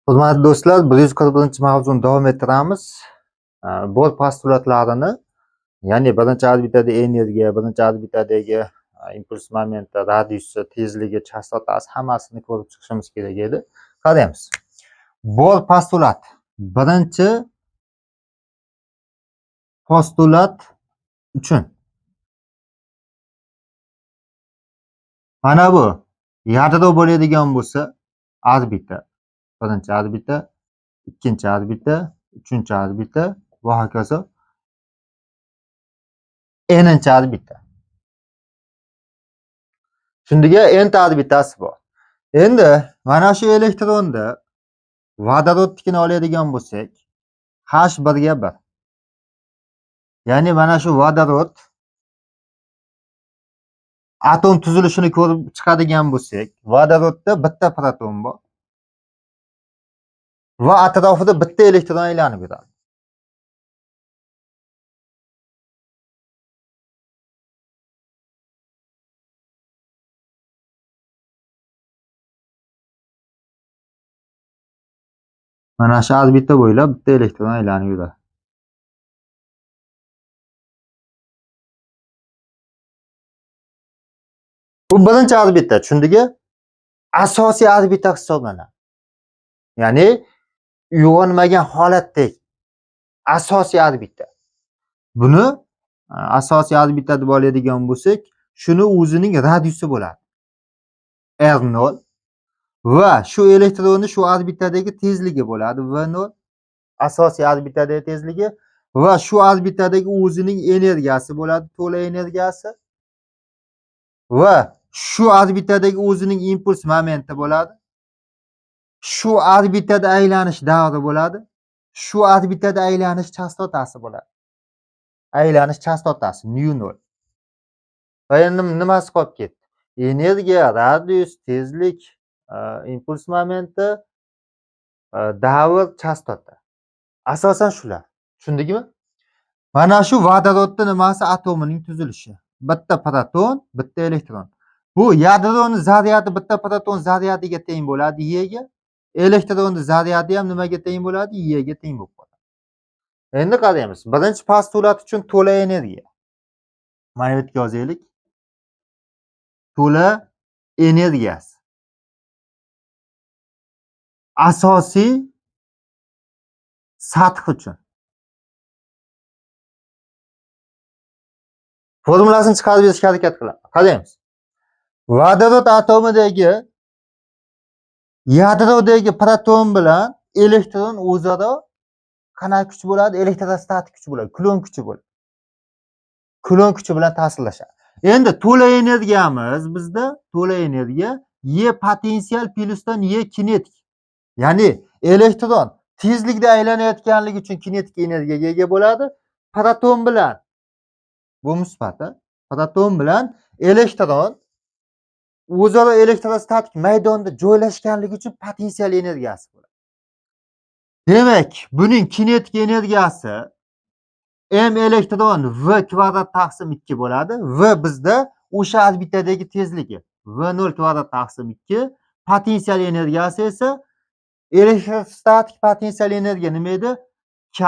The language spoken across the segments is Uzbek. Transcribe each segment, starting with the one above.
Hurmatli do'stlar, 141-mavzuni davom ettiramiz. Bohr postulatlarini, ya'ni birinchi orbitada energiya, birinchi orbitadagi impuls momenti, radiusi, tezligi, chastotasi hammasini ko'rib chiqishimiz kerak edi. Qaraymiz. Bohr postulat. Birinchi postulat uchun mana bu yadro bo'ladigan bo'lsa, orbita, birinchi orbita, ikkinchi orbita, uchinchi orbita va hokazo n'inchi orbita. Shundiga n orbitasi bor. Endi mana shu elektronni vodorodnikini oladigan bo'lsak, H1 ga 1. Ya'ni mana shu vodorod atom tuzilishini ko'rib chiqadigan bo'lsak, vodorodda bitta proton bor va atrofida bitta elektron aylanib yuradi. Mana shu orbita bo'ylab bitta elektron aylanib yuradi. Bu birinchi orbita, tushundingmi? Asosiy orbita hisoblanadi. Ya'ni uyg'onmagan holatdagi asosiy orbita. Buni asosiy orbita deb oladigan bo'lsak, shuni o'zining radiusi bo'ladi. R0 va shu elektronni shu orbitadagi tezligi bo'ladi V0, asosiy orbitadagi tezligi va shu orbitadagi o'zining energiyasi bo'ladi, to'la energiyasi va shu orbitadagi o'zining impuls momenti bo'ladi. Shu orbitada aylanish davri bo'ladi. Shu orbitada aylanish chastotasi bo'ladi. Aylanish chastotasi nu0. Va endi nimasi qolib ketdi? Energiya, radius, tezlik, impuls momenti, davr, chastota. Asosan shular. Tushundingmi? Mana shu vodorodda nimasi atomining tuzilishi. Bitta proton, bitta elektron. Bu yadroning zaryadi bitta proton zaryadiga teng bo'ladi, E ga. Elektronning zaryadi ham nimaga teng bo'ladi? E ga teng bo'lib qoladi. Endi qaraymiz. Birinchi postulat uchun to'la energiya. Mana bu yerga yozaylik. To'la energiyasi. Asosiy sath uchun. Formulasini chiqarib berishga harakat qilamiz. Qaraymiz. Vodorod atomidagi yadrodagi proton bilan elektron o'zaro qanaqa kuch bo'ladi? Elektrostatik kuch bo'ladi, kulon kuchi bo'ladi. Kulon kuchi bilan ta'sirlashadi. Endi to'la energiyamiz bizda to'la energiya E potensial plyusdan E kinetik. Ya'ni elektron tezlikda aylanayotganligi uchun kinetik energiyaga ega bo'ladi. Proton bilan bu musbat, proton bilan elektron o'zaro elektrostatik maydonda joylashganligi uchun potensial energiyasi bo'ladi. Demak, buning kinetik energiyasi m elektron v kvadrat taqsim 2 bo'ladi. V bizda o'sha orbitadagi tezligi v0 kvadrat taqsim 2, potensial energiyasi esa elektrostatik potensial energiya nima edi? K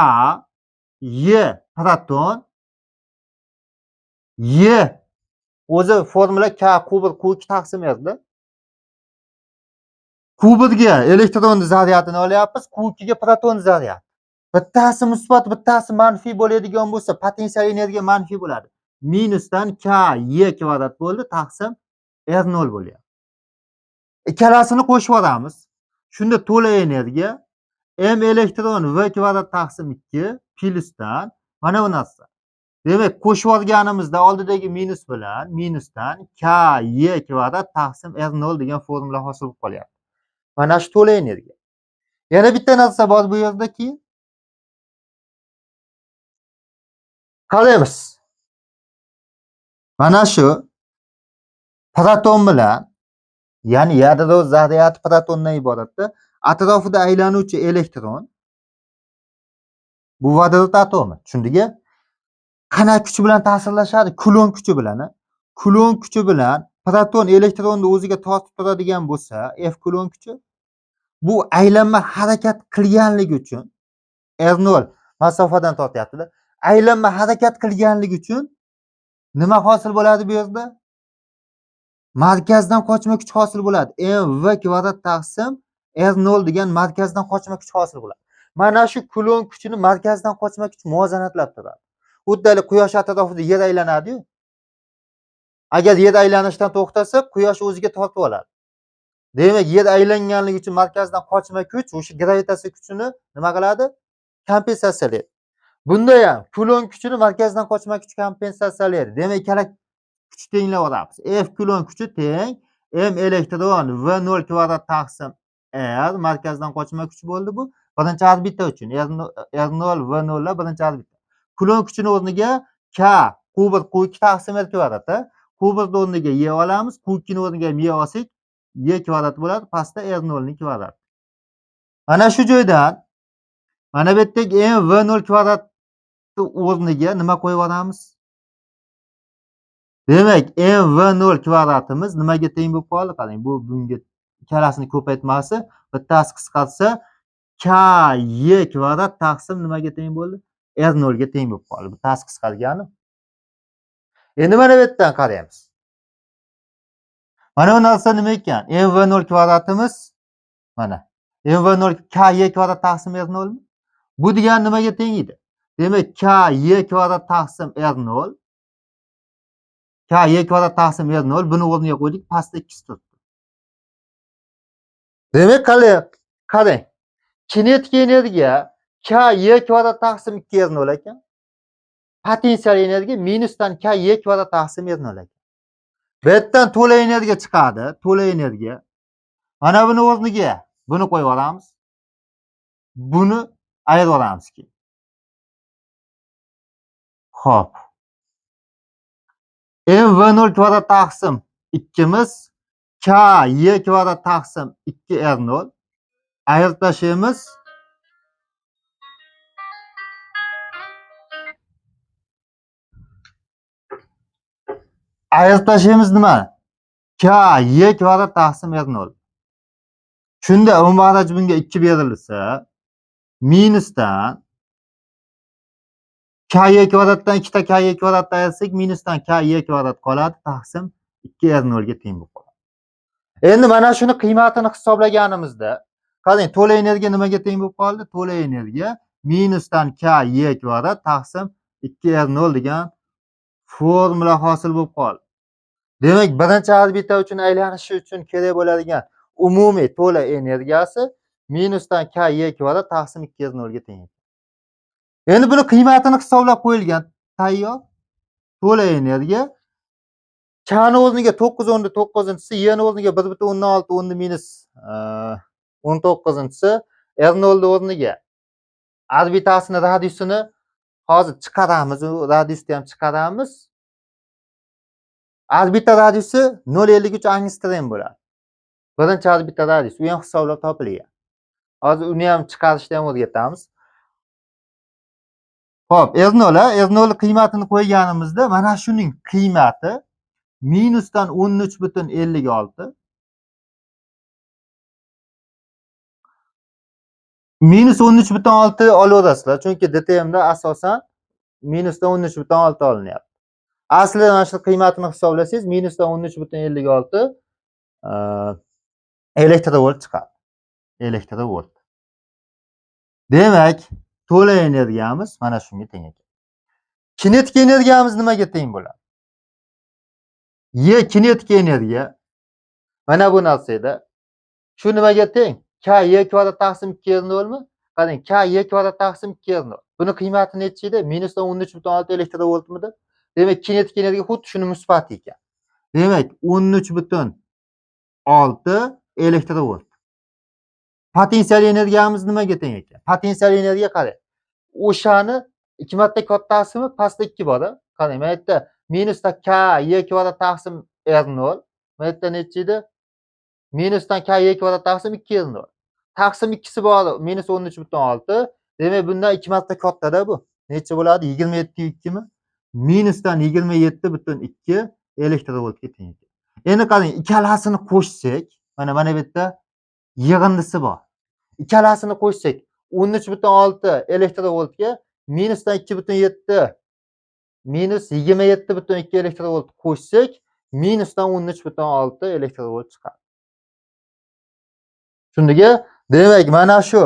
E proton E o'zi formula K Q1 Q2 taqsim edi. Q1 ga elektron zaryadini olyapmiz, Q2 ga proton zaryadi. Bittasi musbat, bittasi manfiy bo'ladigan bo'lsa, potensial energiya manfiy bo'ladi. Minusdan K E kvadrat bo'ldi, taqsim R0 bo'lyapti. Ikkalasini qo'shib yuboramiz. Shunda to'la energiya m elektron v kvadrat taqsim 2 plyusdan mana bu narsa. Demak, qo'shib yuborganimizda oldidagi minus bilan minusdan K E kvadrat taqsim R0 degan formula hosil bo'lib qolyapti. Mana shu to'la energiya. Yana bitta narsa bor bu yerdaki. Qaraymiz. Mana shu proton bilan, ya'ni yadro zaryadi protondan iboratda, atrofida aylanuvchi elektron bu vodorod atomi. Tushundingmi? Qanaqa kuch bilan ta'sirlashadi? Kulon kuchi bilan. Kulon kuchi bilan proton elektronni o'ziga tortib turadigan bo'lsa, F kulon kuchi. Bu aylanma harakat qilganligi uchun R0 masofadan tortyapti-da. Aylanma harakat qilganligi uchun nima hosil bo'ladi bu yerda? Markazdan qochma kuch hosil bo'ladi. mv kvadrat taqsim R0 degan markazdan qochma kuch hosil bo'ladi. Mana shu kulon kuchini markazdan qochma kuch muvozanatlab turadi. Xuddi quyosh atrofida yer aylanadi-yu. Agar yer aylanishdan to'xtasa, quyosh o'ziga tortib oladi. Demak, yer aylanganligi uchun markazdan qochma kuch o'sha gravitatsiya kuchini nima qiladi? Kompensatsiyalaydi. Bunda ham kulon kuchini markazdan qochma kuch kompensatsiyalaydi. Demak, ikkala kuch tenglab olamiz. F kulon kuchi teng m elektron v0 kvadrat taqsim r markazdan qochma kuch bo'ldi bu. Birinchi orbita uchun r0 v0 lar birinchi orbita. Kulon kuchini o'rniga k q1 q2 taqsim r kvadrat. Q1 o'rniga y olamiz, q2 o'rniga m olsak y kvadrat bo'ladi, pastda r0 ning kvadrati. Mana shu joydan mana bu yerdagi m v0 kvadrat o'rniga nima qo'yib olamiz? Demak, m v0 kvadratimiz nimaga teng bo'lib qoldi? Qarang, bu bunga ikkalasini ko'paytmasi, bittasi qisqarsa k y kvadrat taqsim nimaga teng bo'ldi? R0 ga teng bo'lib qoldi. Bittasi qisqargani. Endi mana bu yerdan qaraymiz. Mana bu narsa nima ekan? M v0 kvadratimiz mana. M v0 k y kvadrat taqsim R0 mi? Bu degani nimaga teng edi? Demak, k y kvadrat taqsim R0. K y kvadrat taqsim R0 buni o'rniga qo'ydik, pastda 2 turibdi. Demak, qarang. Kinetik energiya k y kvadrat taqsim 2 R0 ekan. Potensial energiya minusdan k y kvadrat taqsim R0 ekan. Bu yerdan to'la energiya chiqadi, to'la energiya. Mana buni o'rniga buni qo'yib olamiz. Buni ayirib olamiz keyin. Xo'p. M v0 kvadrat taqsim 2 miz k y kvadrat taqsim 2 R0 ayirib tashlaymiz. Ayirib tashlaymiz nima? K y kvadrat taqsim R0. Shunda umumxaraj bunga 2 berilsa, minusdan k y kvadratdan 2 ta k y kvadratni ayirsak, minusdan k y kvadrat qoladi, taqsim 2 R0 ga teng bo'lib qoladi. Endi mana shuni qiymatini hisoblaganimizda, qarang, to'la energiya nimaga teng bo'lib qoldi? To'la energiya minusdan k y kvadrat taqsim 2 R0 degan formula hosil bo'lib qoldi. Demak, birinchi orbita uchun aylanishi uchun kerak bo'ladigan umumiy to'la energiyasi minusdan k y kvadrat taqsim 2 R0 ga teng. Endi buni qiymatini hisoblab qo'yilgan. Tayyor. To'la energiya k ni o'rniga 9/9-si, y ni o'rniga 1/16 minus 19-si, R0 ni o'rniga orbitasini radiusini hozir chiqaramiz, u radiusni ham chiqaramiz. Orbita radiusi 0,53 angstrom bo'ladi. Birinchi orbita radius, u ham hisoblab topilgan. Hozir uni ham chiqarishni ham o'rgatamiz. Xo'p, R0 qiymatini qo'yganimizda mana shuning qiymati minusdan 13,56 minus 13,6 olaverasizlar, chunki DTMda asosan minusdan 13,6 olinyapti. Aslida mana shu qiymatini hisoblasangiz minusdan 13,56 elektrovolt chiqadi. Elektrovolt. Demak, to'la energiyamiz mana shunga teng ekan. Kinetik energiyamiz nimaga teng bo'ladi? Y kinetik energiya mana bu narsada shu nimaga teng? K y kvadrat taqsim 2 R0 mi? Qarang, k y kvadrat taqsim 2 R0. Buni qiymati necha edi? Minusdan 13,6 elektrovoltmidi? Demak, kinetik energiya xuddi shuni musbati ekan. Demak, 13,6 elektrovolt. Potensial energiyamiz nimaga teng ekan? Potensial energiya qarang. O'shani 2 marta kattasimi, pastda 2 bor. Qarang, mana yerda minusda k y kvadrat taqsim R0. Mana yerda necha edi? Minusdan k y kvadrat taqsim 2 R0. Taqsim 2si bor, minus 13,6. Demak, bundan 2 marta kattada bu. Necha bo'ladi? 27,2 mi? Minusdan 27,2 elektrovoltga teng ekan. Endi qarang, ikkalasini qo'shsak, mana bu yerda yig'indisi bor. ikkalasini qo'shsak 13,6 elektrovoltga minusdan 2,7 minus 27,2 elektrovolt qo'shsak minusdan 13,6 elektrovolt chiqadi. Shunga demak mana shu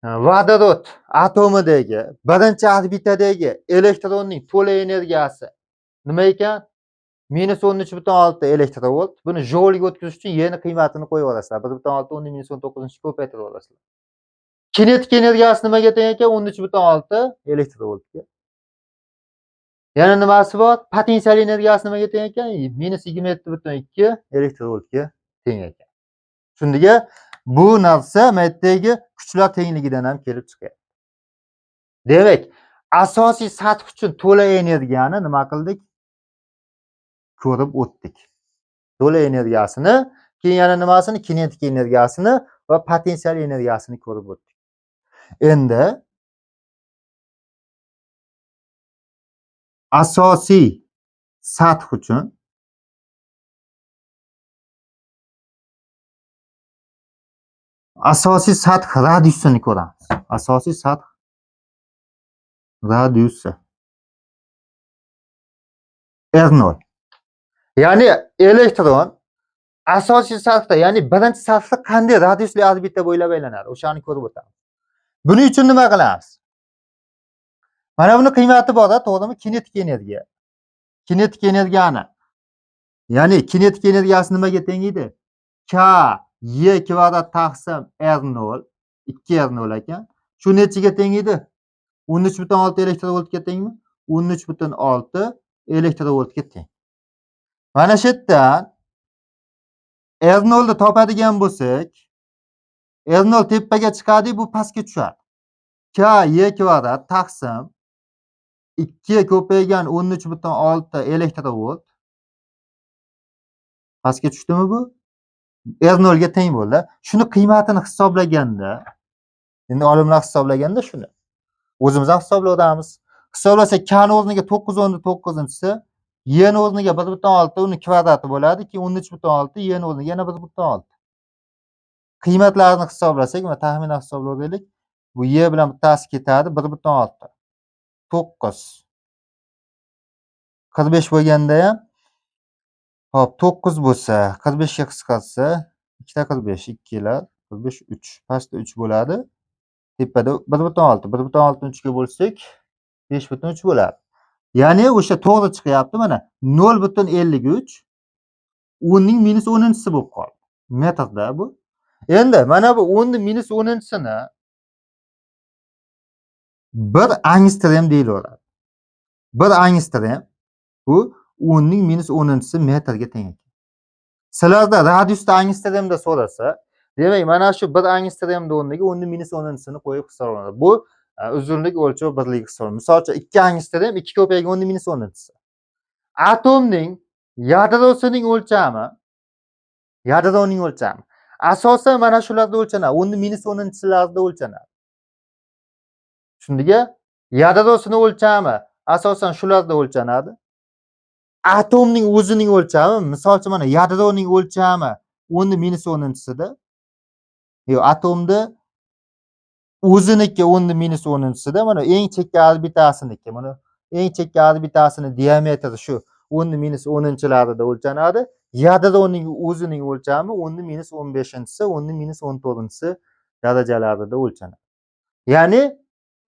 vodorod atomidagi birinchi orbitadagi elektronning to'la energiyasi nima ekan? Minus 13,6 elektrovolt. Buni joulga o'tkazish uchun yana qiymatini qo'yib olasizlar. 1,6 10 minus 19 ko'paytirib olasizlar. Kinetik energiyasi nimaga teng ekan? 13,6 elektrovoltga. Yana nimasi bor? Potensial energiyasi nimaga teng ekan? Minus 27,2 elektrovoltga teng ekan. Shunga bu narsa maytdagi kuchlar tengligidan ham kelib chiqadi. Demak, asosiy sath uchun to'la energiyani nima qildik? Ko'rib o'tdik. To'la energiyasini, keyin yana nimasini? Kinetik energiyasini va potensial energiyasini ko'rib o'tdik. Endi asosiy sath uchun asosiy sath radiusini ko'ramiz. Asosiy sath radiusi R0. Ya'ni elektron asosiy sathda, ya'ni birinchi sathda qanday radiusli orbita bo'ylab aylanadi? O'shani ko'rib o'tamiz. Buning uchun nima qilamiz? Mana buni qiymati bor-da, to'g'rimi? Kinetik energiya. Kinetik energiyani, ya'ni kinetik energiyasi nimaga teng edi? K Y kvadrat taqsim R0, 2R0 ekan. Shu nechiga teng edi? 13,6 elektrovoltga tengmi? 13,6 elektrovoltga teng. Mana shu yerdan R0 ni topadigan bo'lsak, R0 tepaga chiqadi, bu pastga tushadi. K Y kvadrat taqsim 2 ko'paygan 13,6 elektrovolt pastga tushdimi bu? R0 ga teng bo'ldi. Shuni qiymatini hisoblaganda, endi olimlar hisoblaganda shuni o'zimiz ham hisoblaymiz. Hisoblasak K ni o'rniga 9 o'rni 9-inchisi, Y ni o'rniga 1,6 uni kvadrati bo'ladi, keyin 13,6 Y ni o'rniga yana 1,6. Qiymatlarini hisoblasak, mana taxminan hisoblaylik. Bu Y bilan bittasi ketadi, 1,6. 9 45 bo'lganda ham hop 9 bo'lsa, 45 ga qisqarsa, 2 ta 45, 2 lar 45 3. Pastda 3 bo'ladi. Tepada 1,6. 1,6 ni 3 ga bo'lsak 5,3 bo'ladi. Ya'ni o'sha to'g'ri chiqyapti mana 0,53 10 ning minus 10-chisi bo'lib qoldi. Metrda bu. Endi mana bu 10 ning minus 10-chisini 1 angstrom deyilaveradi. 1 angstrom bu 10 ning minus 10-chisi metrga teng ekan. Sizlarda radiusda angstromda so'rasa, demak mana shu 1 angstromda o'rniga 10 ning minus 10-chisini qo'yib hisoblanadi. Bu uzunlik o'lchov birligi hisoblanadi. Misol uchun 2 angstrom 2 ko'paygan 10 ning minus 10-chisi. Atomning yadrosining o'lchami asosan mana shularda o'lchanadi. 10 ning minus 10-chilarda o'lchanadi. Shunga yadrosining o'lchami asosan shularda o'lchanadi. Atomning o'zining o'lchami, misol uchun mana yadroning o'lchami 10 ning minus 10-chisida. Atomda o'ziniki 10 ning minus 10-chisida, mana eng chekka orbitasiniki, mana eng chekka orbitasini diametri shu 10 ning minus 10-chilarida o'lchanadi. Yadroning o'zining o'lchami 10 ning minus 15-chisi, 10 ning minus 14-chisi darajalarida o'lchanadi. Ya'ni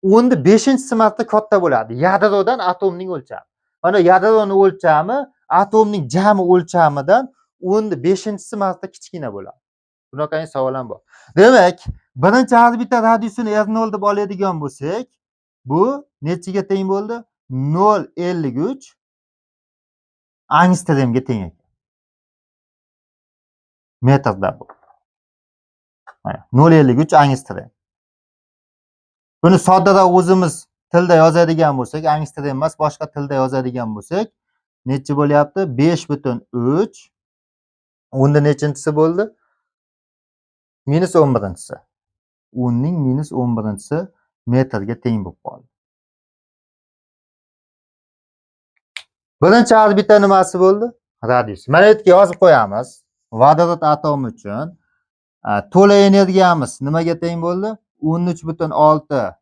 10 ning 5-chisi marta katta bo'ladi yadrodan atomning o'lchami. Mana yadroning o'lchami atomning jami o'lchamidan 10 ning 5-chisi marta kichkina bo'ladi. Bunaqangi savol ham bor. Demak, birinchi orbita radiusini R0 deb oladigan bo'lsak, bu nechiga teng bo'ldi? 0,53 angstromga teng ekan. Metrda bu. Mana 0,53 angstrom. Buni soddaroq o'zimiz tilda yozadigan bo'lsak, angstrom emas, boshqa tilda yozadigan bo'lsak, necha bo'lyapti? 5,3. Unda nechinchisi bo'ldi? Minus 11-chisi. 10 ning minus 11-chisi metrga teng bo'lib qoldi. Birinchi orbita nimasi bo'ldi? Radius. Mana yerga yozib qo'yamiz. Vodorod atomi uchun To'la energiyamiz nimaga teng bo'ldi? 13,6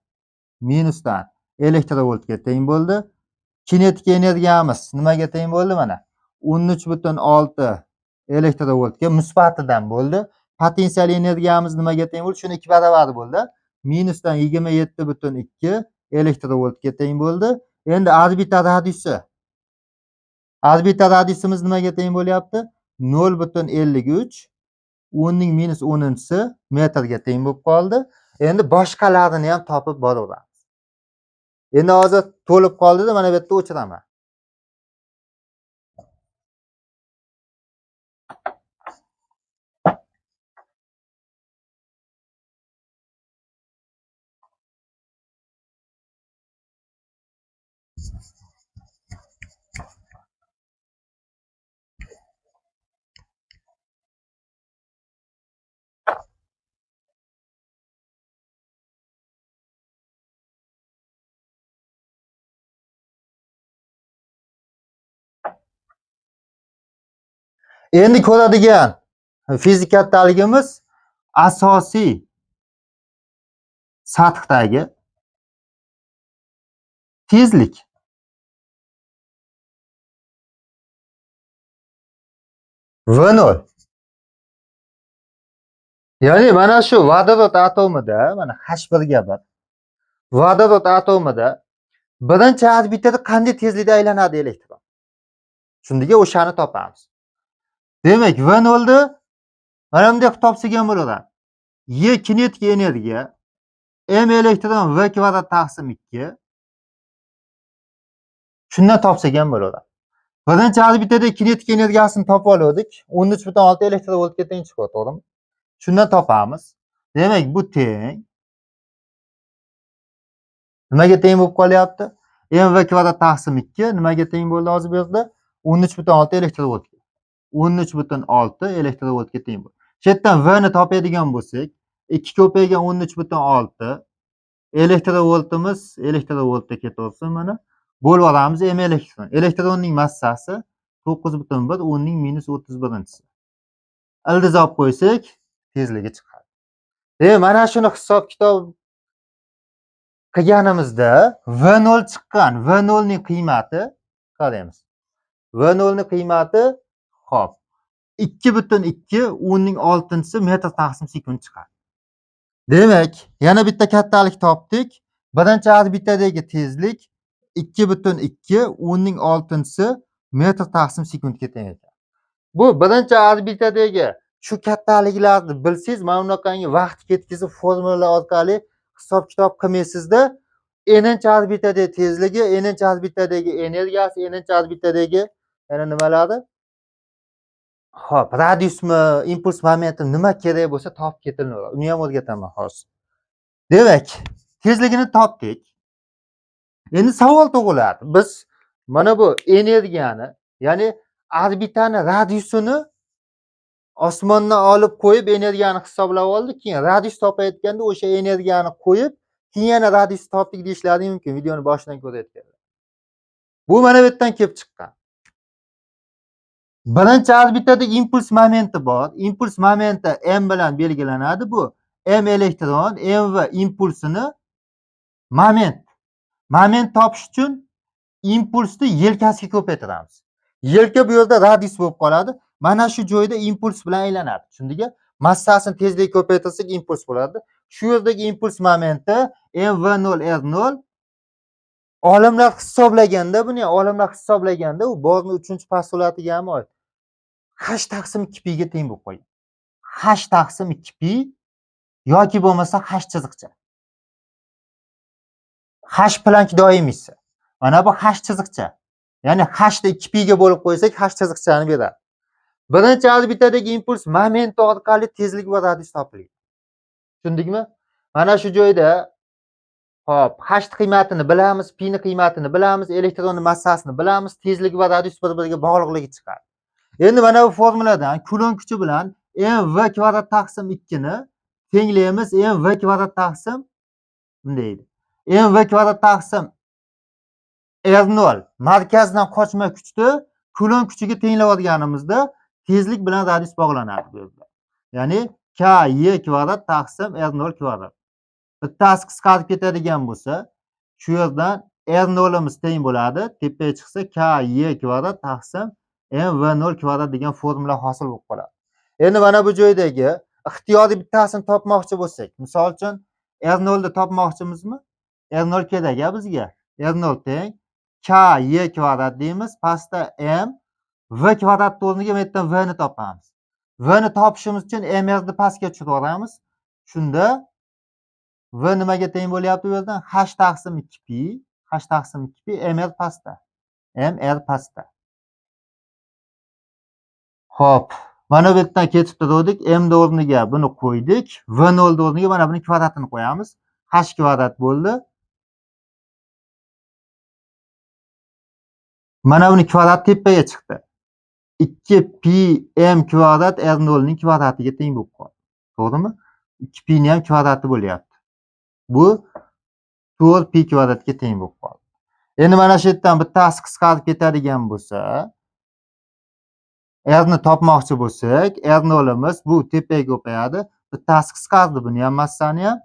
minusdan elektrovoltga teng bo'ldi. Kinetik energiyamiz nimaga teng bo'ldi mana? 13,6 elektrovoltga musbatidan bo'ldi. Potensial energiyamiz nimaga teng bo'ldi? Shuni 2 baravar bo'ldi. Minusdan 27,2 elektrovoltga teng bo'ldi. Endi orbita radiusi. Orbita radiusimiz nimaga teng bo'lyapti? 0,53 10 ning minus 10-si metrga teng bo'lib qoldi. Endi boshqalarini ham topib boraveramiz. Endi hozir to'lib qoldi-da, mana bu yerda o'chiraman. Endi ko'radigan fizik kattaligimiz asosiy sathdagi tezlik. V0. Ya'ni mana shu vodorod atomida, mana H1 ga 1. Vodorod atomida birinchi orbitada qanday tezlikda aylanadi elektron? Shundaga o'shani topamiz. Demak, V0 ni mana bunday topsagan bo'laveradi. Y kinetik energiya m elektron v kvadrat taqsim 2. Shundan topsagan bo'laveradi. Birinchi orbitada kinetik energiyasini topib oldik. 13,6 elektrovoltga teng chiqadi, to'g'rimi? Shundan topamiz. Demak, bu teng. Nimaga teng bo'lib qolyapti? M v kvadrat taqsim 2 nimaga teng bo'ldi hozir bu yerda? 13,6 elektrovoltga. 13,6 elektrovoltga teng bo'ldi. Shu yerdan v ni topadigan bo'lsak, 2 ko'paygan 13,6 elektrovoltimiz elektrovoltga ketaversin mana. Bo'lib olamiz m elektron. Elektronning massasi 9,1 10 ning minus 31-si. Ildiz olib qo'ysak, tezligi chiqadi. Mana shuni hisob-kitob qilganimizda V0 chiqqan. V0 ning qiymati qaraymiz. V0 ning qiymati xo'p 2,2 10 ning 6-si metr taqsim sekund chiqadi. Demak, yana bitta kattalik topdik. Birinchi orbitadagi tezlik 2,2 10 ning 6-si metr taqsim sekundga teng ekan. Bu birinchi orbitadagi shu kattaliklarni bilsangiz, mana bunaqangi vaqt ketkizib formulalar orqali hisob-kitob qilmaysizda, n'inchi orbitadagi tezligi, n'inchi orbitadagi energiyasi, n'inchi orbitadagi yana nimalari? Xo'p, radiusmi, impuls momenti nima kerak bo'lsa topib ketiladi. Uni ham o'rgataman hozir. Demak, tezligini topdik. Endi savol tug'iladi. Biz mana bu energiyani, ya'ni orbitani radiusini osmondan olib qo'yib energiyani hisoblab oldik. Keyin radius topayotganda o'sha energiyani qo'yib, keyin yana radius topdik deyishlari mumkin. Videoni boshidan ko'rayotganlar. Bu mana bu yerdan kelib chiqqan. Birinchi orbitada impuls momenti bor. Impuls momenti m bilan belgilanadi. Bu m elektron, m va impulsini moment topish uchun impulsni yelkasiga ko'paytiramiz. Yelka bu yerda radius bo'lib qoladi. Mana shu joyda impuls bilan aylanadi. Shundaga massasini tezlik ko'paytirsak impuls bo'ladi. Shu yerdagi impuls momenti mv0 r0. Olimlar hisoblaganda, buni olimlar hisoblaganda u borni 3-postulatiga ham oid. H taqsim 2pi ga teng bo'lib qo'ygan. H taqsim 2pi yoki bo'lmasa H chiziqcha. H Planck doimiysi. Mana bu H chiziqcha. Ya'ni H ni 2pi ga bo'lib qo'ysak, H chiziqchani beradi. Birinchi orbitadagi impuls momenti orqali tezlik va radius topilgan. Tushundingmi? Mana shu joyda hop, H qiymatini bilamiz, pi ni qiymatini bilamiz, elektronning massasini bilamiz, tezlik va radius bir-biriga bog'liqligi chiqadi. Endi mana bu formuladan Kulon kuchi bilan m v kvadrat taqsim 2 ni tenglaymiz m v kvadrat taqsim bunday edi. M v kvadrat taqsim R0 markazdan qochma kuchni Kulon kuchiga tenglab olganimizda tezlik bilan radius bog'lanadi bu yerda. Ya'ni k y kvadrat taqsim r0 kvadrat. Bittasi qisqarib ketadigan bo'lsa, shu yerdan r0imiz teng bo'ladi. Tepaga chiqsa k y kvadrat taqsim m v0 kvadrat degan formula hosil bo'lib qoladi. Endi mana bu joydagi ixtiyoriy bittasini topmoqchi bo'lsak, misol uchun r0 ni topmoqchimizmi? R0 kerak bizga. R0 teng k y kvadrat deymiz. Pastda m v kvadrat o'rniga bu yerdan v ni topamiz. V ni topishimiz uchun m r ni pastga tushirib yuboramiz. Shunda v nimaga teng bo'lyapti bu yerdan? H taqsim 2pi, H taqsim 2pi mr pastda. Mr pastda. Xo'p, mana bu yerdan ketib turdik. M ni o'rniga buni qo'ydik. V0 ni o'rniga mana buni kvadratini qo'yamiz. H kvadrat bo'ldi. Mana buni kvadrat tepaga chiqdi. 2pi m kvadrat r0 ning kvadratiga teng bo'lib qoldi. To'g'rimi? 2pi ni ham kvadrati bo'lyapti. Bu 4pi kvadratga teng bo'lib qoldi. Endi mana shu yerdan bittasi qisqarib ketadigan bo'lsa, r ni topmoqchi bo'lsak, r0imiz bu tepaga ko'payadi. Bittasi qisqardi, buni ham massani ham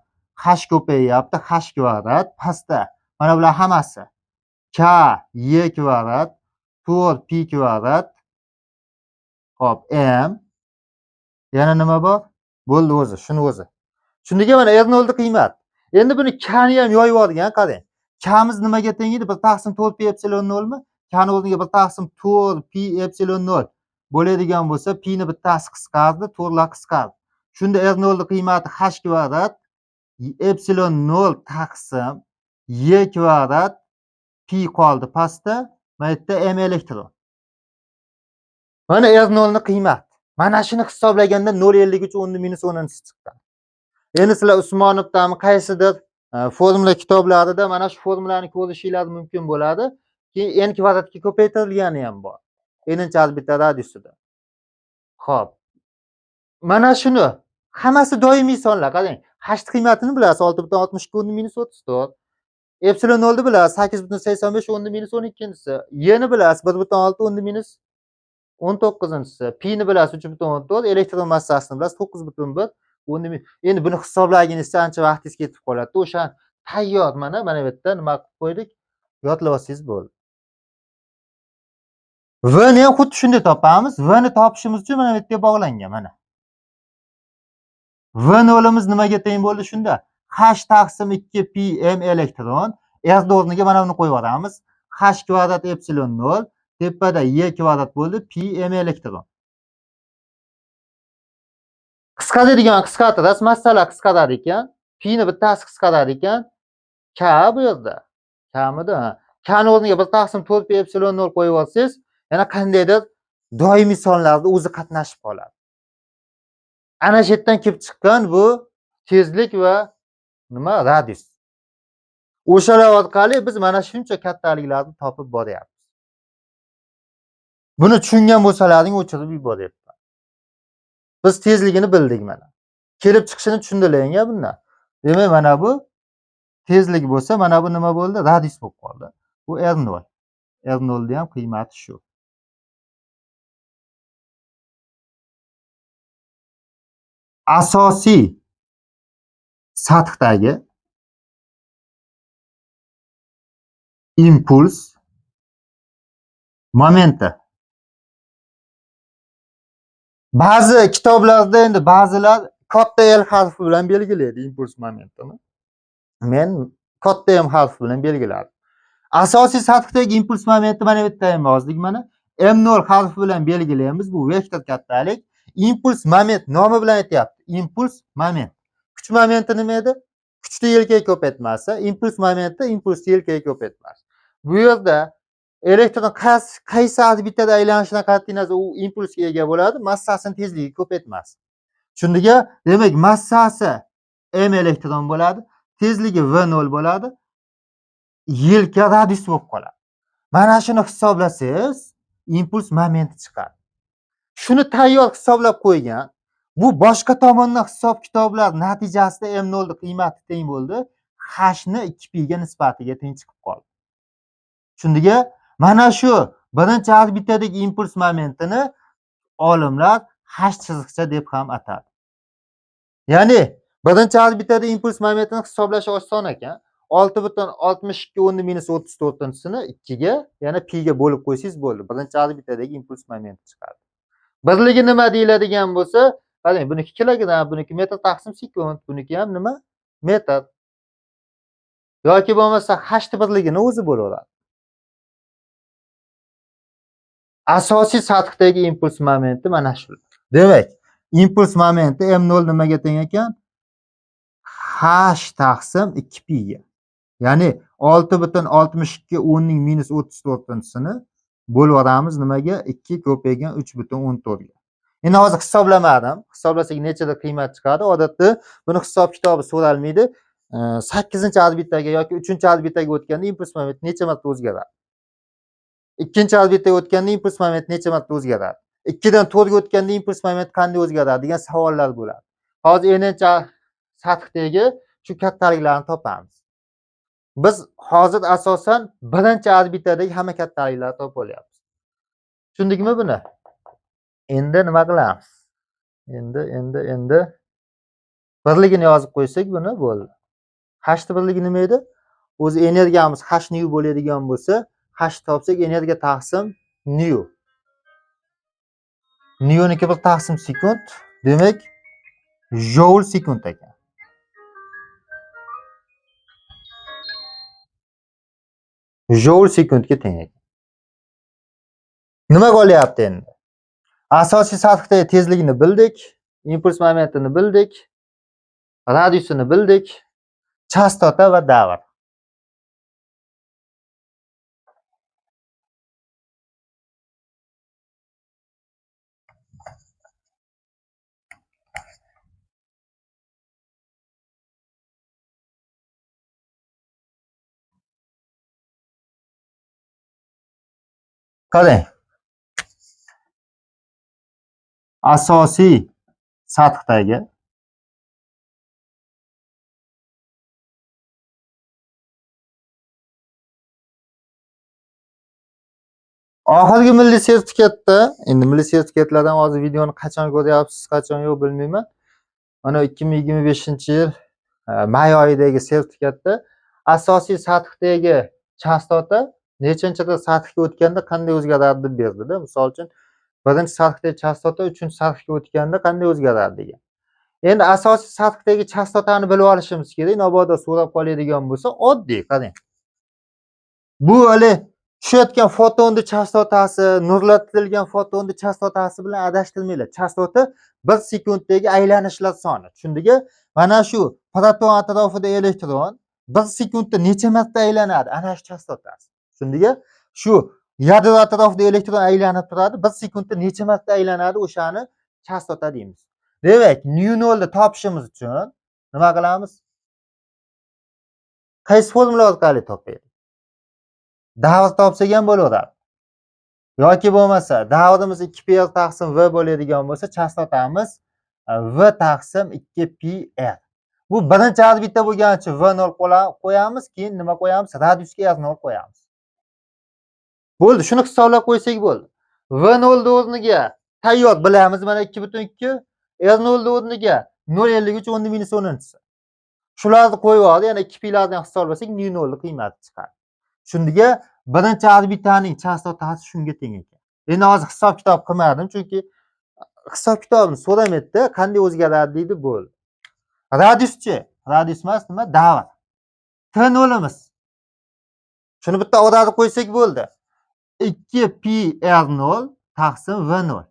h ko'payyapti. H kvadrat pastda. Mana bular hammasi k y kvadrat 4pi kvadrat. Xo'p, m yana nima bor? Bo'ldi o'zi, shuni o'zi. Shunga mana r0 ni qiymat. Endi buni k ni ham yoyib olgan, qarang. K'miz nimaga teng edi? 1 taqsim 4pi epsilon 0 mi? K ni o'rniga 1 taqsim 4pi epsilon 0 bo'ladigan bo'lsa, pi ni bittasi qisqardi, 4lar qisqardi. Shunda r0 ni qiymati h kvadrat epsilon 0 taqsim y kvadrat pi qoldi pastda. Mana yerda m elektron. Mana r0 ni qiymat. Mana shuni hisoblaganda 0,53 10⁻10 chiqqan. Endi sizlar Usmonovdan qaysidir formula kitoblarida mana shu formularni ko'rishingiz mumkin bo'ladi. Keyin n kvadratga ko'paytirilgani ham bor. N'inchi orbita radiusida. Xo'p. Mana shuni hammasi doimiy sonlar. Qarang, h qiymatini bilasiz 6,62 10⁻34. Epsilon 0 ni bilasiz 8,85 10⁻12-si. Y ni bilasiz 1,6 10⁻19-si. Pi ni bilasiz 3,4. Elektron massasini bilasiz 9,1. Endi buni hisoblaginizcha ancha vaqtingiz ketib qoladi. O'sha tayyor mana bu yerda nima qilib qo'ydik? Yodlab olsangiz bo'ldi. V ni ham xuddi shunday topamiz. V ni topishimiz uchun mana bu yerga bog'langan mana. V0imiz nimaga teng bo'ldi shunda? H taqsim 2pi m elektron. R o'rniga mana buni qo'yib yuboramiz. H kvadrat epsilon 0 tepada y kvadrat bo'ldi pi m elektron. Qisqaradigan qisqartirasiz, massalar qisqarar ekan, pi ni bittasi qisqarar ekan, k bu yerda. K'midi? K ni o'rniga 1 taqsim 4pi epsilon 0 qo'yib olsangiz, yana qandaydir doimiy sonlarda o'zi qatnashib qoladi. Ana shu yerdan kelib chiqqan bu tezlik va nima radius. O'shalar orqali biz mana shuncha kattaliklarni topib boryapmiz. Buni tushungan bo'lsalaring o'chirib yuboryapman. Biz tezligini bildik mana. Kelib chiqishini tushundilaring-a bundan. Demak, mana bu tezlik bo'lsa, mana bu nima bo'ldi? Radius bo'lib qoldi. Bu r0. R0 ni ham qiymati shu. Asosiy sathdagi impuls momenti. Ba'zi kitoblarda endi ba'zilar katta L harfi bilan belgilaydi impuls momentini. Men katta M harfi bilan belgiladim. Asosiy sathdagi impuls momenti mana bu yerda ham yozdik mana. M0 harfi bilan belgilaymiz. Bu vektor kattalik. Impuls moment nomi bilan aytyapti. Impuls moment. Kuch momenti nima edi? Kuchli yelkaga ko'paytmasi. Impuls momenti impulsli yelkaga ko'paytmasi. Bu yerda elektron qaysi orbitada aylanishidan qat'iy nazar u impulsga ega bo'ladi, massasini tezligi ko'paytmasi. Shunga demak massasi m elektron bo'ladi, tezligi v0 bo'ladi, yelka radius bo'lib qoladi. Mana shuni hisoblasangiz, impuls momenti chiqadi. Shuni tayyor hisoblab qo'ygan. Bu boshqa tomondan hisob kitoblar natijasida m0 ni qiymati teng bo'ldi, h ni 2pi ga nisbatiga teng chiqib qoldi. Shunga mana shu birinchi orbitadagi impuls momentini olimlar h chiziqcha deb ham atadi. Ya'ni birinchi orbitada impuls momentini hisoblash oson ekan. 6,62 minus 34-sini 2 ga, yana pi ga bo'lib qo'ysangiz bo'ldi. Birinchi orbitadagi impuls momenti chiqadi. Birligi nima deyiladigan bo'lsa, qarang, buniki kilogramm, buniki metr taqsim sekund, buniki ham nima? Metr. Yoki bo'lmasa h birligini o'zi bo'laveradi. Asosiy sathdagi impuls momenti mana shu. Demak, impuls momenti m0 nimaga teng ekan? H taqsim 2pi ga. Ya'ni 6,62 ning minus 34-sini bo'lib olamiz nimaga? 2 ko'paygan 3,14 ga. Endi hozir hisoblamadim. Hisoblasak nechada qiymat chiqadi? Odatda buni hisob kitobi so'ralmaydi. 8-orbitaga yoki 3-orbitaga o'tganda impuls momenti necha marta o'zgaradi? 2-orbitaga o'tganda impuls momenti necha marta o'zgaradi? 2 dan 4 ga o'tganda impuls momenti qanday o'zgaradi degan savollar bo'ladi. Hozir n-chi sathdagi shu kattaliklarni topamiz. Biz hozir asosan birinchi orbitadagi hamma kattaliklarni topib olyapmiz. Tushundikmi buni? Endi nima qilamiz? Endi birligini yozib qo'ysak buni bo'ldi. H birligi nima edi? O'zi energiyamiz h nu bo'ladigan bo'lsa, h topsak energiya taqsim nu. Nuniki bir taqsim sekund, demak joule sekund ekan. Joule sekundga teng ekan. Nima bo'lyapti endi? Asosiy sathdagi tezligini bildik, impuls momentini bildik, radiusini bildik, chastota va davr. Qarang. Asosiy sathdagi oxirgi milliy sertifikatda, endi milliy sertifikatlardan hozir videoni qachon ko'ryapsiz, qachon yo'q bilmayman. Mana 2025-yil may oyidagi sertifikatda asosiy sathdagi chastota nechanchida sathga o'tganda qanday o'zgaradi deb berdi-da. Misol uchun, birinchi sathdagi chastota 3-sathga o'tganda qanday o'zgaradi degan. Endi asosiy sathdagi chastotani bilib olishimiz kerak. Mabodo so'rab qoladigan bo'lsa, oddiy, qarang. Bu hali tushayotgan fotonni chastotasi, nurlatilgan fotonni chastotasi bilan adashtirmanglar. Chastota 1 sekunddagi aylanishlar soni. Tushundingmi? Mana shu proton atrofida elektron 1 sekundda necha marta aylanadi? Ana shu chastotasi. Tushundingmi? Shu yadro atrofida elektron aylanib turadi. 1 sekundda necha marta aylanadi? O'shani chastota deymiz. Demak, nu0 ni topishimiz uchun nima qilamiz? Qaysi formula orqali topaylik? Davr topsak ham bo'laveradi. Yoki bo'lmasa, davrimiz 2pi r taqsim v bo'ladigan bo'lsa, chastotamiz v taqsim 2pi r. Bu birinchi orbita bo'lgani uchun v0 qo'yamiz, keyin nima qo'yamiz? Radiusga r0 qo'yamiz. Bo'ldi, shuni hisoblab qo'ysak bo'ldi. v0 o'rniga tayyor bilamiz, mana 2,2, r0 o'rniga 0,53 -10-10. Shularni qo'yib oldi, yana 2pi lardan hisoblasak, nu0 ni qiymati chiqadi. Shundiga birinchi orbitaning chastotasi shunga teng ekan. Endi hozir hisob kitob qilmadim, chunki hisob kitobni so'ramaydi-da, qanday o'zgaradi deydi, bo'ldi. Radiuschi, radius emas, nima? Davr. T0imiz. Shuni bitta o'rnatib qo'ysak bo'ldi. 2pi r0 taqsim v0.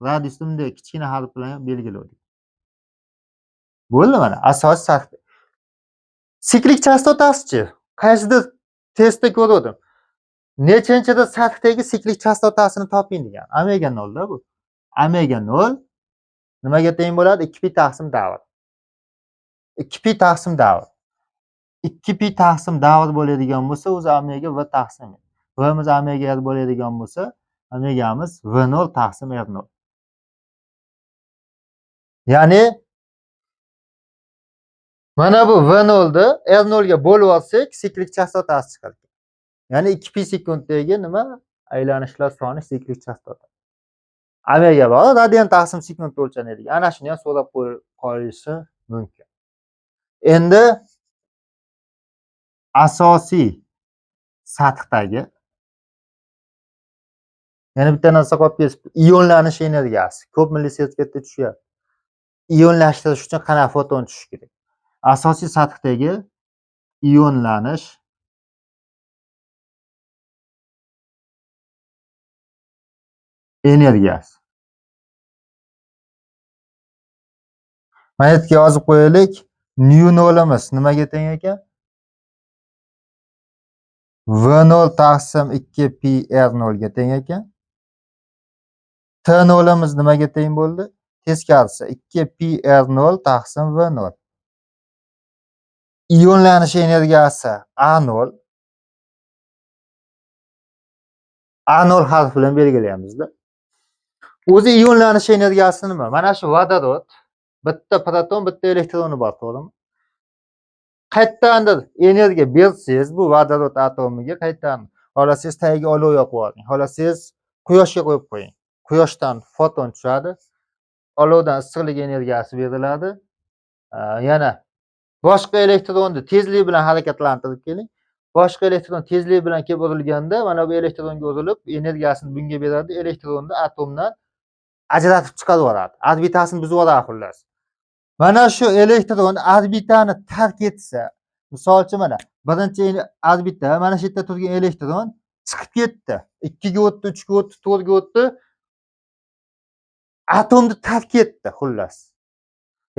Radiusni bunday kichkina harf bilan belgiladik. Bo'ldi mana, asosiy sathdagi. Siklik chastotasi-chi? Qaysidir testda ko'rdim. Nechanchida sathdagi siklik chastotasini toping degan. Omega 0 da bu. Omega 0 nimaga teng bo'ladi? 2pi taqsim davr. 2pi taqsim davr. 2pi taqsim davr bo'ladigan bo'lsa, o'zi omega v taqsim. V'miz omega r bo'ladigan bo'lsa, omegamiz v0 taqsim r0. Ya'ni mana bu v0 ni r0 ga bo'lib olsak, siklik chastotasi chiqadi. Ya'ni 2pi sekunddagi nima? Aylanishlar soni siklik chastota. Omega bor, radian taqsim sekundda o'lchanadigan. Ana shuni ham so'rab qolishi mumkin. Endi asosiy sathdagi yana bitta narsa qolib ketibdi. Ionlanish energiyasi. Ko'p millisekundga tushyapti. Ionlashtirish uchun qanaqa foton tushishi kerak? Asosiy sathdagi ionlanish energiyasi. Mana bu yerga yozib qo'yaylik. Nu nolimiz nimaga teng ekan? V0 taqsim 2 pi R0 ga teng ekan. T nolimiz nimaga teng bo'ldi? Teskarisi 2 pi R0 taqsim V0. Ionlanish energiyasi A0. A0 harfi bilan belgilayamizda. O'zi ionlanish energiyasi nima? Mana shu vodorod, bitta proton, bitta elektroni bor, to'g'rimi? Qayerdandir energiya bersangiz bu vodorod atomiga qayerdan? Xohlasangiz tagiga olov yoqib yuboring. Xohlasangiz quyoshga qo'yib qo'ying. Quyoshdan foton tushadi. Olovdan issiqlik energiyasi beriladi. Yana boshqa elektronni tezlik bilan harakatlantirib keling. Boshqa elektron tezlik bilan kelib urilganda, mana bu elektronga urilib, energiyasini bunga beradi. Elektronni atomdan ajratib chiqarib yuboradi. Orbitasini buzib yuboradi xullas. Mana shu elektron orbitani tark etsa, misol uchun mana birinchi orbita, mana shu yerda turgan elektron chiqib ketdi. 2 ga o'tdi, 3 ga o'tdi, 4 ga o'tdi. Atomni tark etdi xullas.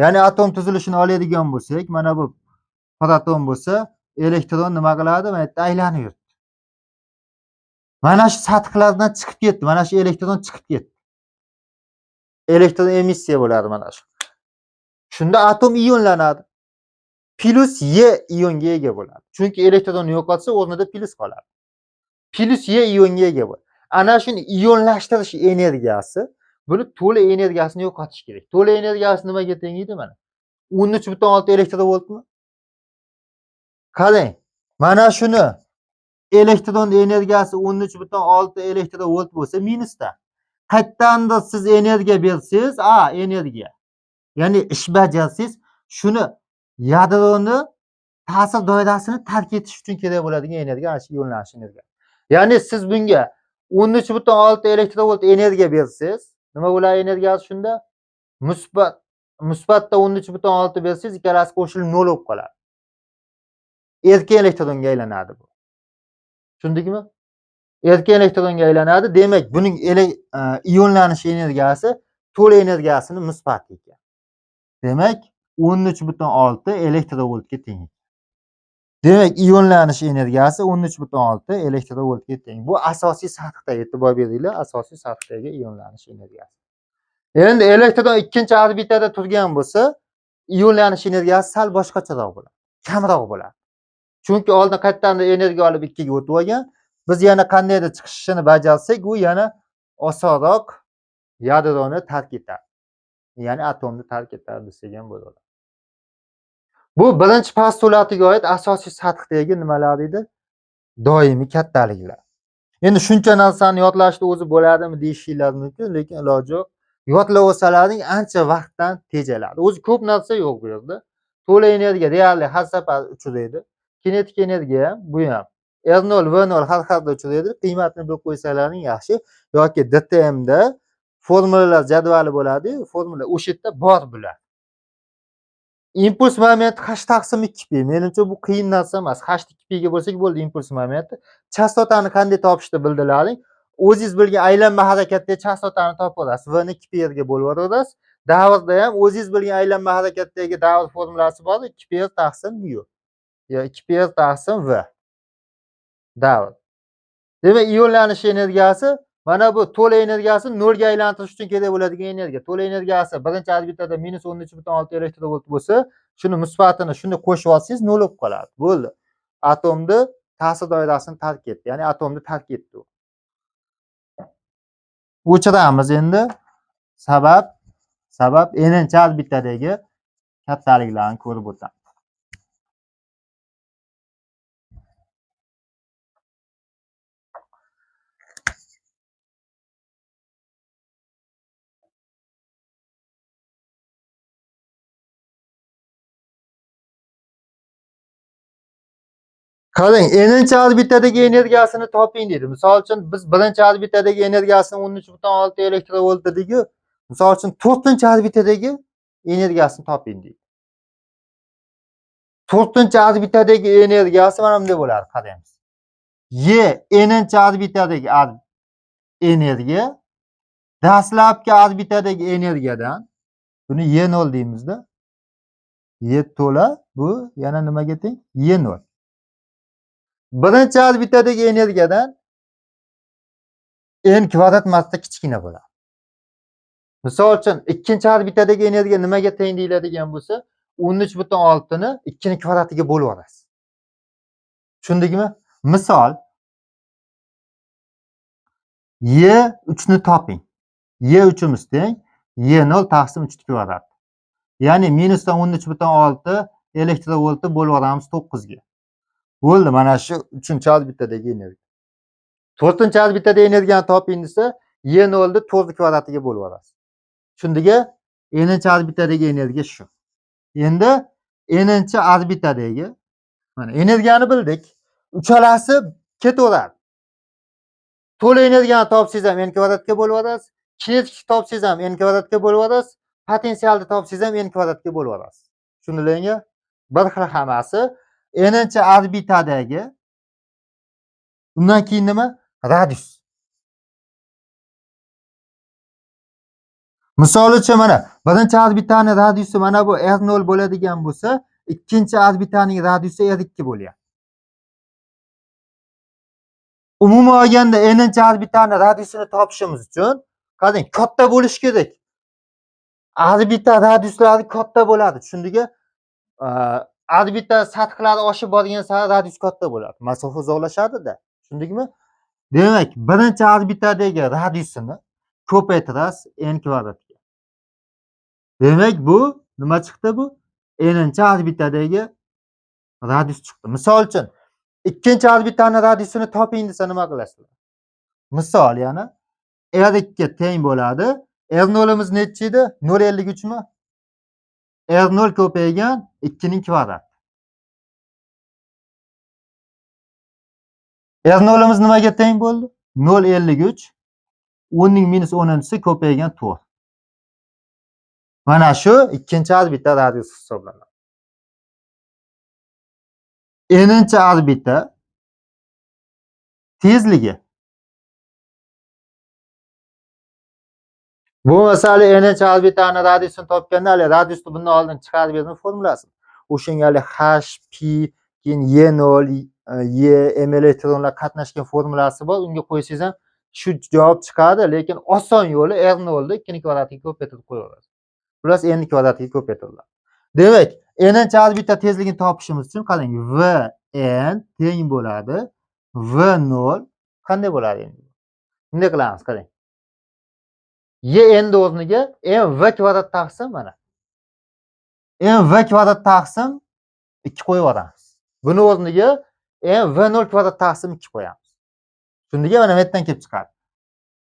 Ya'ni atom tuzilishini oladigan bo'lsak, mana bu proton bo'lsa, elektron nima qiladi? Mana yerda aylanib yuribdi. Mana shu sathlardan chiqib ketdi. Mana shu elektron chiqib ketdi. Elektron emissiya bo'ladi mana shu. Shunda atom ionlanadi. Plus E ionga ega bo'ladi. Chunki elektronni yo'qotsa, o'rnida plus qoladi. Plus E ionga ega bo'ladi. Ana shuni ionlashtirish energiyasi, buni to'la energiyasini yo'qotish kerak. To'la energiyasi nimaga teng edi mana? 13.6 elektrovoltmi? Qarang. Mana shuni elektron energiyasi 13.6 elektrovolt bo'lsa, minusda. Qayerdandir siz energiya bersangiz, energiya. Ya'ni ish bajarsangiz, shuni yadroni ta'sir doirasini tark etish uchun kerak bo'ladigan energiya ana shu ionlanish energiyasi. Ya'ni siz bunga 13.6 elektrovolt energiya bersangiz, nima bo'ladi energiyasi shunda? Musbatda 13.6 bersangiz, ikkalasi qo'shilib 0 bo'lib qoladi. Erkin elektronga aylanadi bu. Tushundingmi? Erkin elektronga aylanadi. Demak, buning ionlanish energiyasi to'la energiyasini musbat ekan. Demak, 13.6 elektrovoltga teng. Demak, ionlanish energiyasi 13.6 elektrovoltga teng. Bu asosiy sathda, e'tibor beringlar, asosiy sathdagi ionlanish energiyasi. Endi elektron ikkinchi orbitada turgan bo'lsa, ionlanish energiyasi sal boshqacharoq bo'ladi. Kamroq bo'ladi. Chunki oldin qayerdandir energiya olib 2 ga o'tib olgan. Biz yana qandaydir chiqishini bajarsak, u yana osonroq yadroni tark etadi. Ya'ni atomni tark etadi desak ham bo'ladi. Bu birinchi postulatiga oid asosiy sathdagi nimalar edi? Doimiy kattaliklar. Endi shuncha narsani yodlashni o'zi bo'ladimi deyishinglar mumkin, lekin iloji yo'q. Yodlab olsalaring ancha vaqtdan tejaladi. O'zi ko'p narsa yo'q bu yerda. To'la energiya deyarli har safar uchraydi. Kinetik energiya ham, bu ham. R0, V0 har xilda uchraydi. Qiymatini bilib qo'ysalaring yaxshi. Yoki DTMda formulalar jadvali bo'ladi, formula o'sha yerda bor bular. Impuls momenti h taqsim 2 pi. Menimcha bu qiyin narsa emas. H 2 pi ga bo'lsak bo'ldi impuls momenti. Chastotani qanday topishni bildilaring. O'zingiz bilgan aylanma harakatda chastotani topib olasiz. V ni 2 pi ga bo'lib yuborasiz. Davrda ham o'zingiz bilgan aylanma harakatdagi davr formulasi bor, 2 pi taqsim mu. Yo 2 pi taqsim v. Davr. Demak, ionlanish energiyasi mana bu to'la energiyasi 0 ga aylantirish uchun kerak bo'ladigan energiya. To'la energiyasi birinchi orbitada -13.6 elektrovolt bo'lsa, shuni musbatini shuni qo'shib olsangiz 0 bo'lib qoladi. Bo'ldi. Atomni ta'sir doirasini tark etdi. Ya'ni atomni tark etdi u. O'chiramiz endi. Sabab n'inchi orbitadagi kattaliklarni ko'rib o'tamiz. Qarang, n'inchi orbitadagi energiyasini toping deydi. Misol uchun biz birinchi orbitadagi energiyasini 13,6 elektrovolt dedik-ku. Misol uchun 4-chi orbitadagi energiyasini toping deydi. 4-chi orbitadagi energiyasi mana bunday bo'ladi, qaraymiz. n'inchi orbitadagi energiya dastlabki orbitadagi energiyadan, buni E0 deymizda. E to'la, bu yana nimaga teng? E0. Birinchi orbitadagi energiyadan n kvadrat marta kichkina bo'ladi. Misol uchun ikkinchi orbitadagi energiya nimaga teng deyiladigan bo'lsa, 13,6 ni 2 ning kvadratiga bo'lib olasiz. Tushundingmi? Misol E3 ni toping. E3 imiz teng E0 taqsim 3 kvadrat. Ya'ni minusdan 13,6 elektrovoltni bo'lib olamiz 9 ga. Bo'ldi, mana shu 3-orbitadagi energiya. 4-orbitadagi energiyani toping desa, E0 ni 4 kvadratiga bo'lib olasiz. Tushundingmi? N'inchi-orbitadagi energiya shu. Endi n'inchi-orbitadagi mana energiyani bildik. Uchalasi ketaveradi. To'la energiyani topsangiz ham n kvadratga bo'lib olasiz. Kinetik topsangiz ham n kvadratga bo'lib olasiz. Potensialni topsangiz ham n kvadratga bo'lib olasiz. Tushundingizmi? Bir xil hammasi. N'inchi-orbitadagi undan keyin nima? Radius. Misol uchun mana birinchi orbitaning radiusi mana bu R0 bo'ladigan bo'lsa, ikkinchi orbitaning radiusi R2 bo'lyapti. Umuman olganda n'inchi orbitaning radiusini topishimiz uchun qarang, katta bo'lish kerak. Orbita radiuslari katta bo'ladi. Tushundingmi? Orbita sathlari oshib borgan sari radius katta bo'ladi. Masofa uzoqlashadi-da. Tushundingmi? Demak, birinchi orbitadagi radiusini ko'paytirasiz n kvadratga. Demak, bu nima chiqdi bu? N'inchi orbitadagi radius chiqdi. Misol uchun, ikkinchi orbitaning radiusini toping desa nima qilasizlar? Misol yana R2 ga teng bo'ladi. R0 imiz necha edi? 0,53 mi? R0 ko'paygan 2 ning kvadrat. R0 imiz nimaga teng bo'ldi? 0,53 10 ning minus 10-si ko'paygan 4. Mana shu ikkinchi orbita radiusi hisoblanadi. N'inchi orbita tezligi. Bu masala n'inchi orbitaning radiusini topganda, radiusni bundan oldin chiqarib berdim formulasi. O'shanga h, p, keyin E0, E, m elektronlar qatnashgan formulasi bor. Unga qo'ysangiz ham shu javob chiqadi, lekin oson yo'li R0 ni 2 ning kvadratiga ko'paytirib qo'yaverasiz. Plus n ning kvadratiga ko'paytiriladi. Demak, n'inchi orbita tezligini topishimiz uchun qarang, Vn teng bo'ladi V0 qanday bo'ladi endi? Bunday qilamiz, qarang. n o'rniga mv kvadrat taqsim mana. Mv kvadrat taqsim 2 qo'yib yuboramiz. Buni o'rniga mv0 kvadrat taqsim 2 qo'yamiz. Tushundingmi? Mana bu yerdan kelib chiqadi.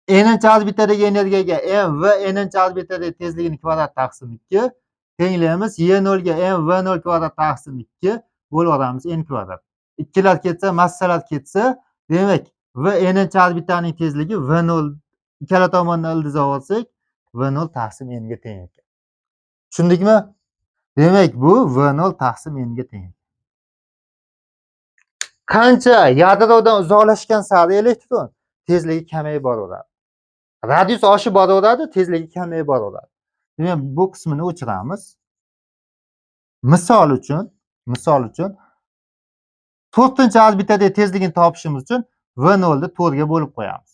N'inchi orbitadagi energiyaga mv n'inchi orbitadagi tezligini kvadrat taqsim 2 tenglaymiz E0 ga mv0 kvadrat taqsim 2 bo'lib olamiz n kvadrat. Ikkilar ketsa, massalar ketsa, demak v n'inchi orbitaning tezligi v0 ikkala tomonni ildiz olsak, v0 taqsim n ga teng ekan. Tushundingmi? Demak, bu v0 taqsim n ga teng. Qancha yadrodan uzoqlashgan sari elektron tezligi kamayib boraveradi. Radius oshib boraveradi, tezligi kamayib boraveradi. Demak, bu qismini o'chiramiz. Misol uchun 4-orbitadagi tezligini topishimiz uchun v0 ni 4 ga bo'lib qo'yamiz.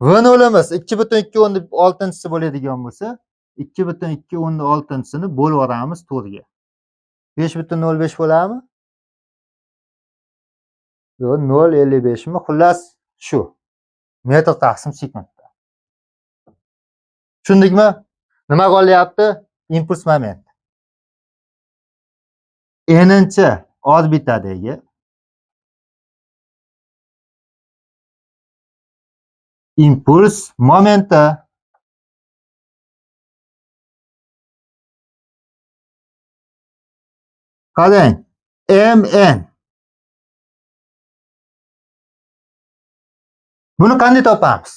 V0 imiz 2,2/6 bo'ladigan bo'lsa, 2,2/6 ni bo'lib olamiz 4 ga. 5,05 bo'ladimi? Yo'q, 0,55 mi? Xullas shu. Metr taqsim sekundda. Tushundingmi? Nima qolyapti? Impuls moment. N'inchi orbitadagi impuls momenti qarang, mn Buni qanday topamiz?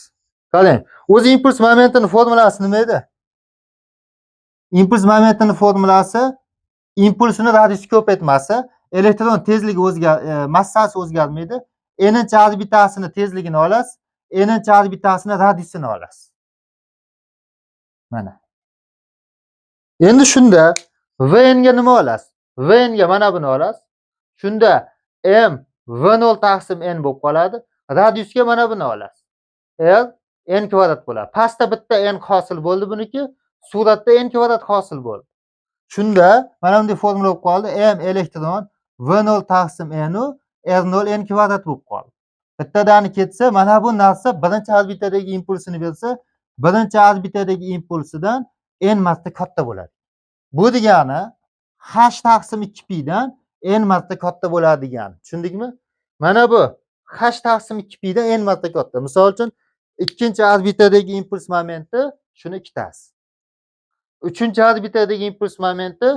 Qarang, o'zi impuls momentining formulasi nima edi? Impuls momentining formulasi impulsini radiusi ko'paytmasi, elektron tezligi massasi o'zgarmaydi. N'inchi orbitasini tezligini olasiz, n'inchi orbitasini radiusini olasiz. Mana. Endi shunda Vn ga nima olasiz? Vn ga mana buni olasiz. Shunda m v0 taqsim n bo'lib qoladi. Radiusga mana buni olasiz. L n kvadrat bo'ladi. Pastda bitta n hosil bo'ldi buniki, suratda n kvadrat hosil bo'ldi. Shunda mana bunday formula bo'lib qoldi. M elektron v0 taqsim n u r0 n kvadrat bo'lib qoldi. Bittadani ketsa, mana bu narsa birinchi orbitadagi impulsini bersa, birinchi orbitadagi impulsidan n marta katta bo'ladi. Bu degani h taqsim 2pi dan n marta katta bo'ladi degani. Tushundingmi? Mana bu h taqsim 2pi dan n marta katta. Misol uchun, ikkinchi orbitadagi impuls momenti shuni ikkitasi. Uchinchi orbitadagi impuls momenti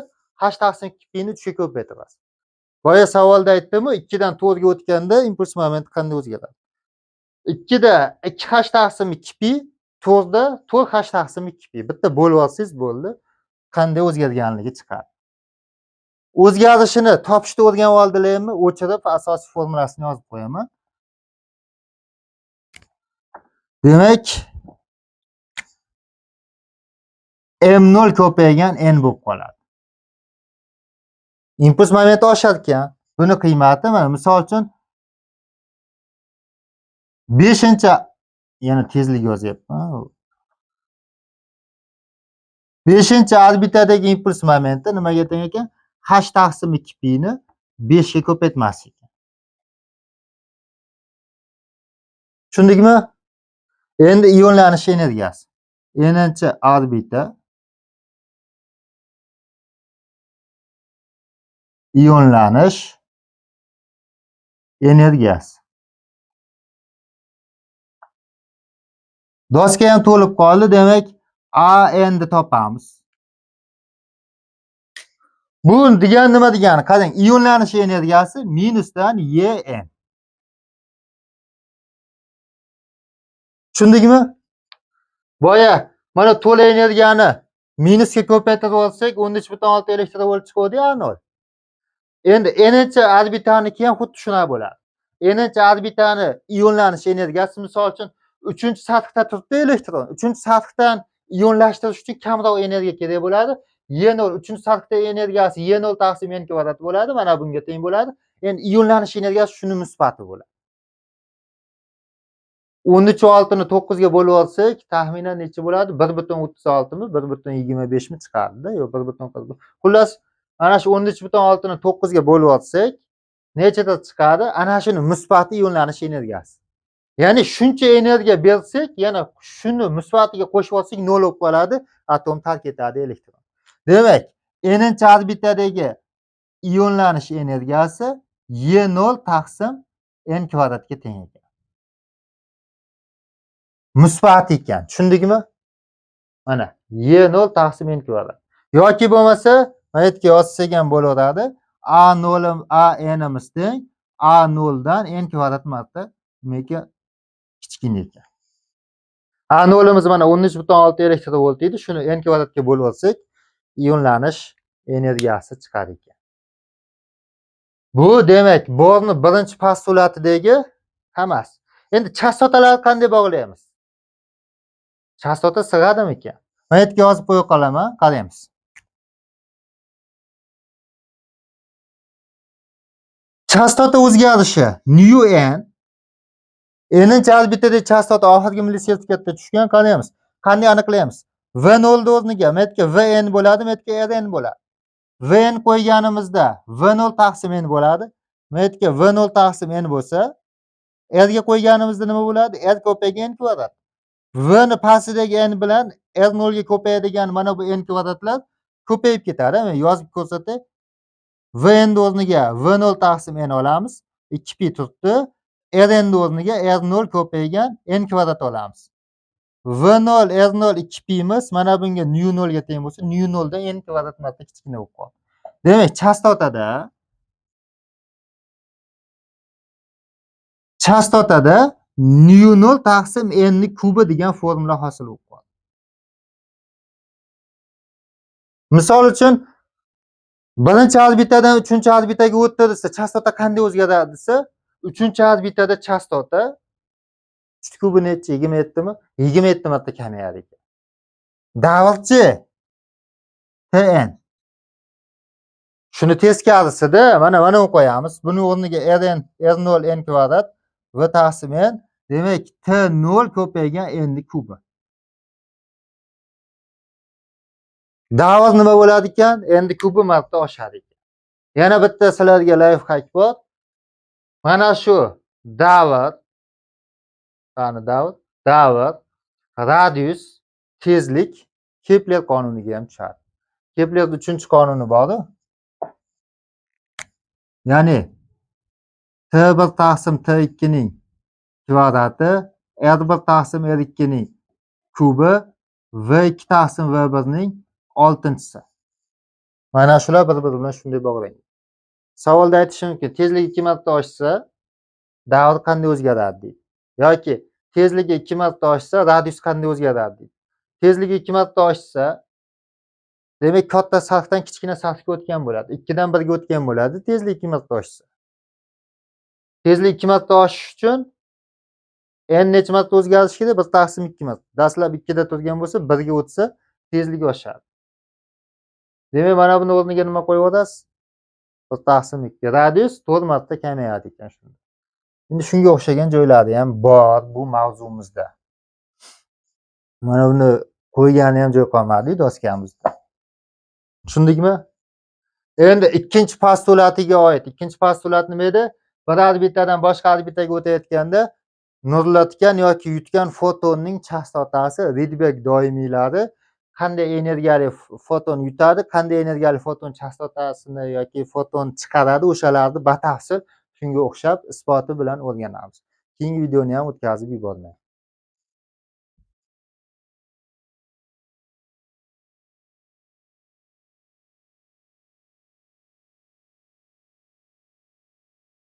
h taqsim 2pi ni 3 ga ko'paytirasiz. Boya savolda aytdim-ku, 2 dan 4 ga o'tganda impuls momenti qanday o'zgaradi? 2 da 2h taqsim 2pi, 4 da 4h taqsim 2pi. Bitta bo'lib olsangiz bo'ldi. Qanday o'zgarganligi chiqadi. O'zgarishini topishni o'rganib oldilarmi? O'chirib asosiy formulasini yozib qo'yaman. Demak, m0 ko'paygan n bo'lib qoladi. Impuls momenti oshar ekan. Buni qiymati mana misol uchun 5-chi yana tezlik yozyapman. 5-chi orbitadagi impuls momenti nimaga teng ekan? H taqsim 2pi ni 5 ga ko'paytmas ekan. Tushundingmi? Endi ionlanish energiyasi. N'inchi orbita ionlanish energiyasi. Doska ham to'lib qoldi, demak A n ni topamiz. Bu degani nima degani? Qarang, ionlanish energiyasi minusdan yn. Tushundingmi? Boya mana to'la energiyani minusga ko'paytirib olsak, 13.6 elektrovolt chiqadi anol. Endi n'inchi orbitaniki ham xuddi shunday bo'ladi. N'inchi orbitani ionlanish energiyasi misol uchun 3-sathda turibdi elektron. 3-sathdan ionlashtirish uchun kamroq energiya kerak bo'ladi. Y0 3-sathda energiyasi Y0 taqsim n kvadrat bo'ladi. Mana bunga teng bo'ladi. Endi ionlanish energiyasi shuni nisbati bo'ladi. 13.6 ni 9 ga bo'lib olsak, taxminan necha bo'ladi? 1.36 mi, 1.25 mi chiqadi-da? Yo'q, 1.40. Xullas, ana shu 13.6 ni 9 ga bo'lib olsak, nechada chiqadi? Ana shuni nisbati ionlanish energiyasi. Ya'ni shuncha energiya bersak, yana shuni nisbatiga qo'shib olsak 0 bo'lib qoladi, atom tark etadi elektron. Demak, n'inchi orbitadagi ionlanish energiyasi Y0 taqsim n kvadratga teng ekan. Musbat ekan. Tushundingmi? Mana Y0 taqsim n kvadrat. Yoki bo'lmasa, mana yerga yozsak ham bo'laveradi. A0 N'imiz teng A0 dan n kvadrat marta demak kichkina ekan. A0imiz mana 13.6 elektrovolt edi. Shuni n kvadratga bo'lib olsak, ionlanish energiyasi chiqar ekan. Bu demak, borni birinchi postulatidagi hammasi. Endi chastotalarni qanday bog'laymiz? Chastota sig'adimi ekan? Mana yerga yozib qo'ya qolaman, qaraymiz. Chastota o'zgarishi nu n. N'inchi orbitadagi chastota oxirgi millisekundga tushgan, qaraymiz. Qanday aniqlaymiz? V0 o'rniga mana yerga Vn bo'ladi, mana yerga Rn bo'ladi. Vn qo'yganimizda V0 taqsim n bo'ladi. Mana yerga V0 taqsim n bo'lsa, R ga qo'yganimizda nima bo'ladi? R ko'paygan n kvadrat. V ni pastidagi n bilan R0 ga ko'payadigan mana bu n kvadratlar ko'payib ketadi. Men yozib ko'rsatay. Vn o'rniga V0 taqsim n olamiz. 2pi turibdi. Rn o'rniga R0 ko'paygan n kvadrat olamiz. V0 R0 2pimiz mana bunga nu0 ga teng bo'lsa, nu0 dan n kvadrat marta kichkina bo'lib qoladi. Demak, chastotada nu 0 taqsim n kubi degan formula hosil bo'lib qoldi. Misol uchun birinchi orbitadan uchinchi orbitaga o'tdi desa, chastota qanday o'zgaradi desa, uchinchi orbitada chastota 3 kubi necha? 27 mi? 27 marta kamayar ekan. Davrchi Tn. Shuni teskarisida mana qo'yamiz. Buni o'rniga Rn R0 n kvadrat v taqsim n. Demak, T0 ko'paygan n kubi. Davr nima bo'ladi ekan? N kubi marta oshadi ekan. Yana bitta sizlarga lifehack bor. Mana shu davr, radius, tezlik Kepler qonuniga ham tushadi. Keplerning 3-qonuni bor-ku. Ya'ni T1 taqsim T2 ning kvadrati, R1 taqsim R2 ning kubi, V2 taqsim V1 ning 6-si. Mana shular bir-biri bilan shunday bog'langan. Savolda aytish mumkin, tezligi 2 marta oshsa, davr qanday o'zgaradi deydi. Yoki tezligi 2 marta oshsa, radius qanday o'zgaradi deydi. Tezligi 2 marta oshsa, demak katta sarfdan kichkina sarfga o'tgan bo'ladi. 2 dan 1 ga o'tgan bo'ladi, tezlik 2 marta oshsa. Tezlik 2 marta oshish uchun n necha marta o'zgarishi kerak? 1 taqsim 2 marta. Dastlab 2 da turgan bo'lsa, 1 ga o'tsa, tezligi oshadi. Demak, mana buni o'rniga nima qo'yib olasiz? 1 taqsim 2. Radius 4 marta kamayadi ekan shunda. Endi shunga o'xshagan joylari ham bor bu mavzumizda. Mana buni qo'ygani ham joy qolmadi doskamizda. Tushundikmi? Endi ikkinchi postulatiga oid. Ikkinchi postulat nima edi? Bir orbitadan boshqa orbitaga o'tayotganda nurlatgan yoki yutgan fotonning chastotasi Rydberg doimiylari qanday energiyali foton yutadi, qanday energiyali foton chastotasini yoki foton chiqaradi, o'shalarni batafsil shunga o'xshab isboti bilan o'rganamiz. Keyingi videoni ham o'tkazib yubormang.